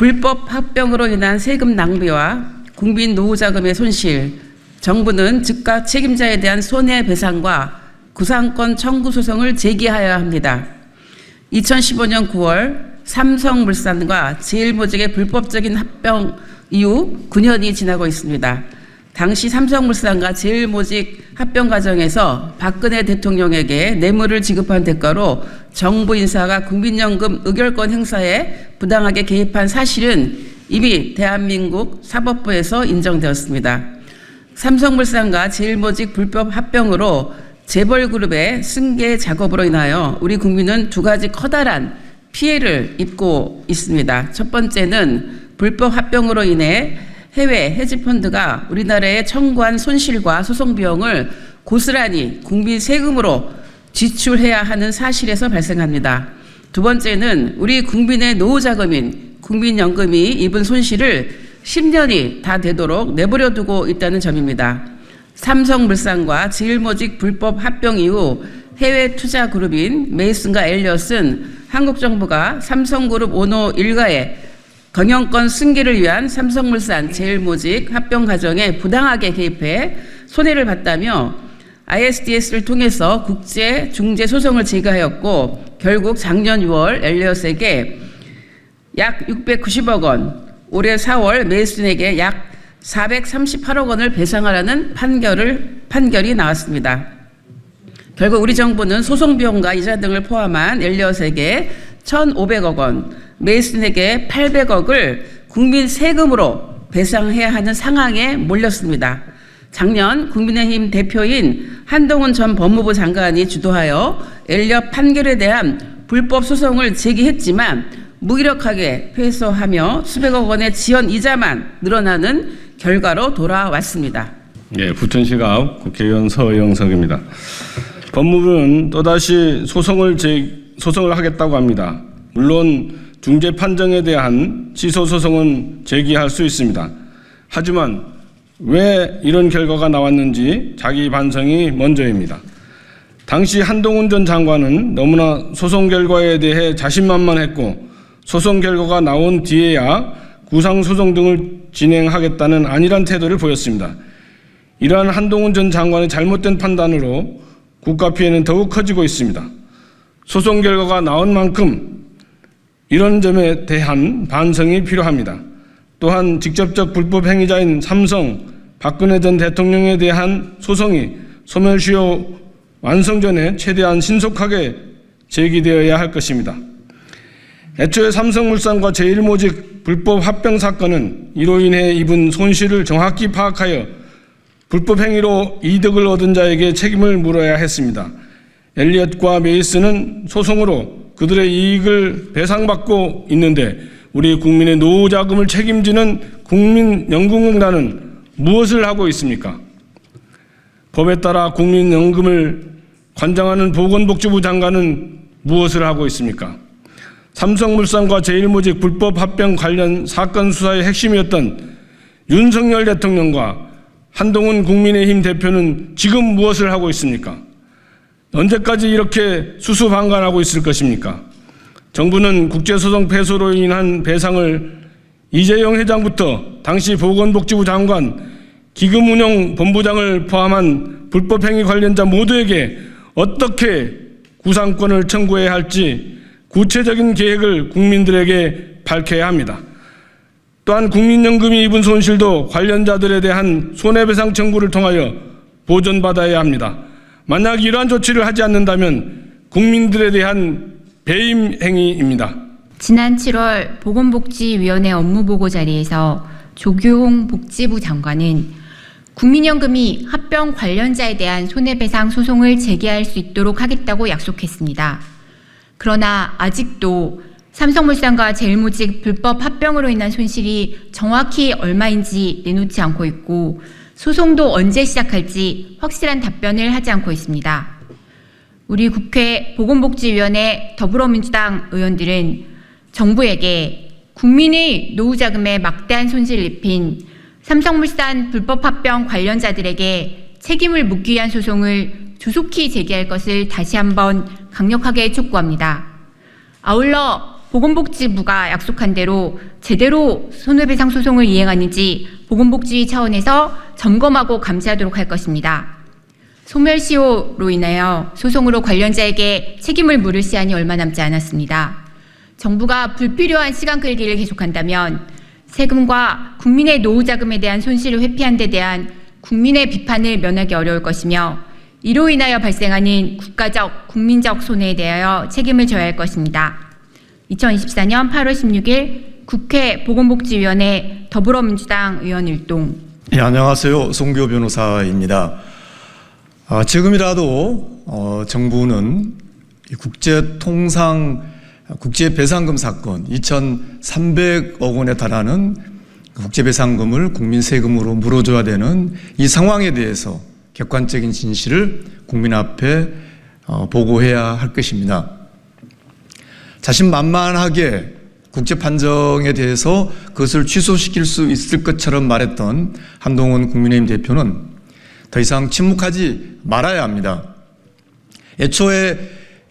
불법 합병으로 인한 세금 낭비와 국민 노후자금의 손실, 정부는 즉각 책임자에 대한 손해배상과 구상권 청구 소송을 제기하여야 합니다. 2015년 9월 삼성물산과 제일모직의 불법적인 합병 이후 9년이 지나고 있습니다. 당시 삼성물산과 제일모직 합병 과정에서 박근혜 대통령에게 뇌물을 지급한 대가로 정부 인사가 국민연금 의결권 행사에 부당하게 개입한 사실은 이미 대한민국 사법부에서 인정되었습니다. 삼성물산과 제일모직 불법 합병으로 재벌그룹의 승계 작업으로 인하여 우리 국민은 두 가지 커다란 피해를 입고 있습니다. 첫 번째는 불법 합병으로 인해 해외 헤지펀드가 우리나라에 청구한 손실과 소송 비용을 고스란히 국민 세금으로 지출해야 하는 사실에서 발생합니다. 두 번째는 우리 국민의 노후자금인 국민연금이 입은 손실을 10년이 다 되도록 내버려 두고 있다는 점입니다. 삼성물산과 제일모직 불법 합병 이후 해외 투자 그룹인 메이슨과 엘리엇은 한국 정부가 삼성그룹 오너 일가의 경영권 승계를 위한 삼성물산 제일모직 합병 과정에 부당하게 개입해 손해를 봤다며 ISDS를 통해서 국제 중재 소송을 제기하였고 결국 작년 6월 엘리엇에게 약 690억 원, 올해 4월 메이슨에게 약 438억 원을 배상하라는 판결이 나왔습니다. 결국 우리 정부는 소송 비용과 이자 등을 포함한 엘리엇에게 1,500억 원, 메이슨에게 800억을 국민 세금으로 배상해야 하는 상황에 몰렸습니다. 작년 국민의힘 대표인 한동훈 전 법무부 장관이 주도하여 엘리엇 판결에 대한 불법 소송을 제기했지만 무기력하게 패소하며 수백억 원의 지연 이자만 늘어나는 결과로 돌아왔습니다. 예, 부천시갑 국회의원 서영석입니다. 법무부는 또다시 소송을 하겠다고 합니다. 물론 중재 판정에 대한 취소 소송은 제기할 수 있습니다. 하지만 왜 이런 결과가 나왔는지 자기 반성이 먼저입니다. 당시 한동훈 전 장관은 너무나 소송 결과에 대해 자신만만했고 소송 결과가 나온 뒤에야 구상소송 등을 진행하겠다는 안일한 태도를 보였습니다. 이러한 한동훈 전 장관의 잘못된 판단으로 국가 피해는 더욱 커지고 있습니다. 소송 결과가 나온 만큼 이런 점에 대한 반성이 필요합니다. 또한 직접적 불법 행위자인 삼성, 박근혜 전 대통령에 대한 소송이 소멸시효 완성 전에 최대한 신속하게 제기되어야 할 것입니다. 애초에 삼성물산과 제일모직 불법 합병 사건은 이로 인해 입은 손실을 정확히 파악하여 불법 행위로 이득을 얻은 자에게 책임을 물어야 했습니다. 엘리엇과 메이슨은 소송으로 그들의 이익을 배상받고 있는데 우리 국민의 노후자금을 책임지는 국민연금공단은 무엇을 하고 있습니까? 법에 따라 국민연금을 관장하는 보건복지부 장관은 무엇을 하고 있습니까? 삼성물산과 제일모직 불법 합병 관련 사건 수사의 핵심이었던 윤석열 대통령과 한동훈 국민의힘 대표는 지금 무엇을 하고 있습니까? 언제까지 이렇게 수수방관하고 있을 것입니까? 정부는 국제소송 패소로 인한 배상을 이재용 회장부터 당시 보건복지부 장관, 기금운용본부장을 포함한 불법행위 관련자 모두에게 어떻게 구상권을 청구해야 할지 구체적인 계획을 국민들에게 밝혀야 합니다. 또한 국민연금이 입은 손실도 관련자들에 대한 손해배상 청구를 통하여 보전받아야 합니다. 만약 이러한 조치를 하지 않는다면 국민들에 대한 배임 행위입니다. 지난 7월 보건복지위원회 업무보고 자리에서 조규홍 복지부 장관은 국민연금이 합병 관련자에 대한 손해배상 소송을 제기할 수 있도록 하겠다고 약속했습니다. 그러나 아직도 삼성물산과 제일모직 불법 합병으로 인한 손실이 정확히 얼마인지 내놓지 않고 있고 소송도 언제 시작할지 확실한 답변을 하지 않고 있습니다. 우리 국회 보건복지위원회 더불어민주당 의원들은 정부에게 국민의 노후자금에 막대한 손실을 입힌 삼성물산 불법 합병 관련자들에게 책임을 묻기 위한 소송을 조속히 제기할 것을 다시 한번 강력하게 촉구합니다. 아울러 보건복지부가 약속한 대로 제대로 손해배상 소송을 이행하는지 보건복지위 차원에서 점검하고 감시하도록 할 것입니다. 소멸시효로 인하여 소송으로 관련자에게 책임을 물을 시한이 얼마 남지 않았습니다. 정부가 불필요한 시간 끌기를 계속한다면 세금과 국민의 노후자금에 대한 손실을 회피한 데 대한 국민의 비판을 면하기 어려울 것이며 이로 인하여 발생하는 국가적, 국민적 손해에 대하여 책임을 져야 할 것입니다. 2024년 8월 16일 국회 보건복지위원회 더불어민주당 의원 일동. 예, 안녕하세요. 송교 변호사입니다. 지금이라도 정부는 국제배상금 사건 2,300억 원에 달하는 국제배상금을 국민 세금으로 물어줘야 되는 이 상황에 대해서 객관적인 진실을 국민 앞에 보고해야 할 것입니다. 자신만만하게 국제 판정에 대해서 그것을 취소시킬 수 있을 것처럼 말했던 한동훈 국민의힘 대표는 더 이상 침묵하지 말아야 합니다. 애초에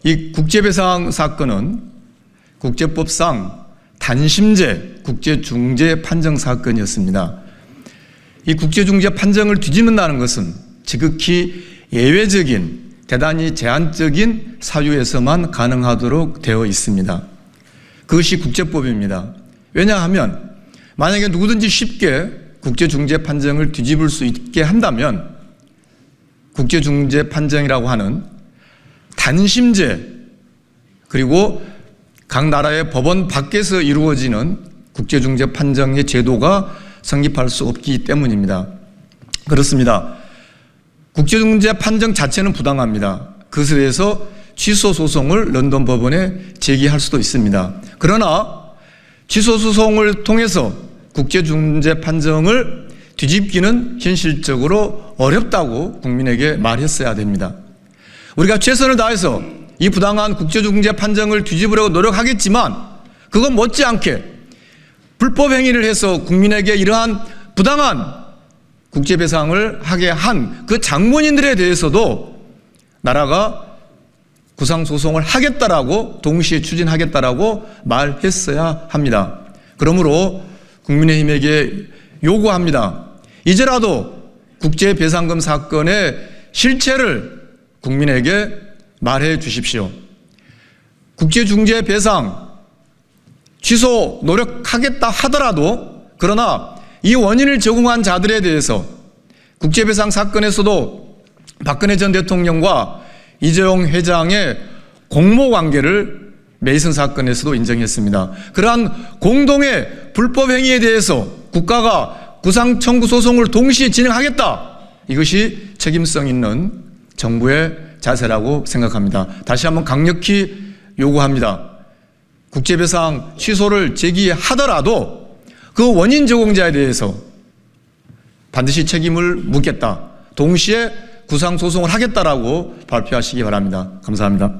이 국제배상 사건은 국제법상 단심제 국제중재 판정 사건이었습니다. 이 국제중재 판정을 뒤집는다는 것은 지극히 예외적인 대단히 제한적인 사유에서만 가능하도록 되어 있습니다. 그것이 국제법입니다. 왜냐하면 만약에 누구든지 쉽게 국제중재 판정을 뒤집을 수 있게 한다면 국제중재 판정이라고 하는 단심제 그리고 각 나라의 법원 밖에서 이루어지는 국제중재 판정의 제도가 성립할 수 없기 때문입니다. 그렇습니다. 국제중재 판정 자체는 부당합니다. 그것에 대해서 취소 소송을 런던 법원에 제기할 수도 있습니다. 그러나 취소 소송을 통해서 국제중재 판정을 뒤집기는 현실적으로 어렵다고 국민에게 말했어야 됩니다. 우리가 최선을 다해서 이 부당한 국제중재 판정을 뒤집으려고 노력하겠지만 그건 못지않게 불법 행위를 해서 국민에게 이러한 부당한 국제배상을 하게 한 그 장본인들에 대해서도 나라가 구상소송을 하겠다라고 동시에 추진하겠다라고 말했어야 합니다. 그러므로 국민의힘에게 요구합니다. 이제라도 국제배상금 사건의 실체를 국민에게 말해 주십시오. 국제중재배상 취소 노력하겠다 하더라도 그러나 이 원인을 제공한 자들에 대해서 국제배상 사건에서도 박근혜 전 대통령과 이재용 회장의 공모관계를 메이슨 사건에서도 인정했습니다. 그러한 공동의 불법 행위에 대해서 국가가 구상 청구 소송을 동시에 진행하겠다. 이것이 책임성 있는 정부의 자세라고 생각합니다. 다시 한번 강력히 요구합니다. 국제배상 취소를 제기하더라도 그 원인 제공자에 대해서 반드시 책임을 묻겠다. 동시에 구상소송을 하겠다라고 발표하시기 바랍니다. 감사합니다.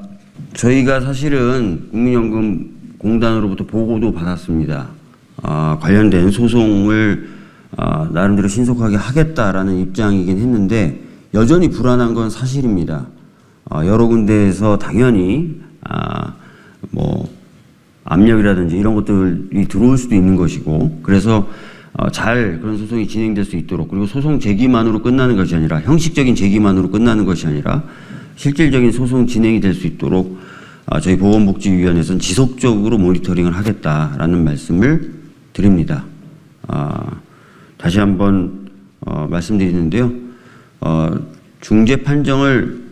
저희가 사실은 국민연금공단으로부터 보고도 받았습니다. 관련된 소송을 나름대로 신속하게 하겠다라는 입장이긴 했는데 여전히 불안한 건 사실입니다. 여러 군데에서 당연히 압력이라든지 이런 것들이 들어올 수도 있는 것이고 그래서 잘 그런 소송이 진행될 수 있도록 그리고 소송 제기만으로 끝나는 것이 아니라 형식적인 제기만으로 끝나는 것이 아니라 실질적인 소송 진행이 될 수 있도록 저희 보건복지위원회에서는 지속적으로 모니터링을 하겠다라는 말씀을 드립니다. 다시 한번 말씀드리는데요. 중재 판정을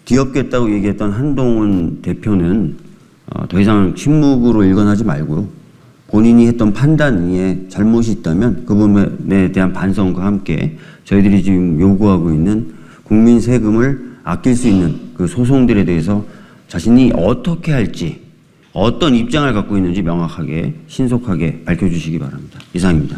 뒤엎겠다고 얘기했던 한동훈 대표는 더 이상 침묵으로 일관하지 말고요. 본인이 했던 판단 위에 잘못이 있다면 그 부분에 대한 반성과 함께 저희들이 지금 요구하고 있는 국민 세금을 아낄 수 있는 그 소송들에 대해서 자신이 어떻게 할지 어떤 입장을 갖고 있는지 명확하게 신속하게 밝혀주시기 바랍니다. 이상입니다.